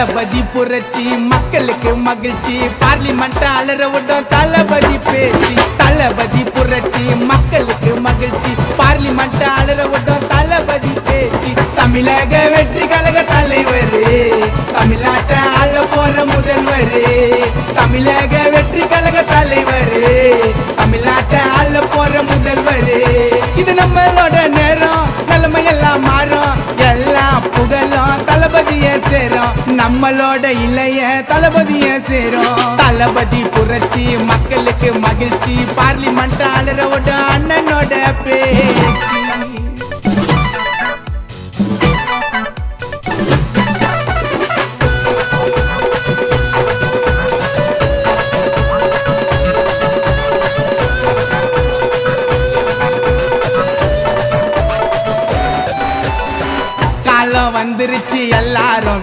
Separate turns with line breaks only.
தளபதி புரட்சி மக்களுக்கு மகிழ்ச்சி பார்லிமெண்ட் அலற விடும் தளபதி பேச்சு தளபதி புரட்சி மக்களுக்கு மகிழ்ச்சி பார்லிமெண்ட் அலற விடும் தளபதி பேச்சு தமிழக வெற்றி கழக தலைவர் தமிழ்நாட்டை ஆள போற முதல்வர் தமிழக வெற்றி கழக தலைவர் தமிழ்நாட்டை ஆள போற முதல்வர் இது நம்மளோட நேரம் நிலைமை எல்லாம் மாறும் எல்லாம் புகழும் தளபதிய சேரும் நம்மளோட இளைய தளபதிய சேரும் தளபதி புரட்சி மக்களுக்கு மகிழ்ச்சி பார்லிமெண்ட் அலறவோட அண்ணனோட பேச்சு வந்துருச்சு எல்லாரும்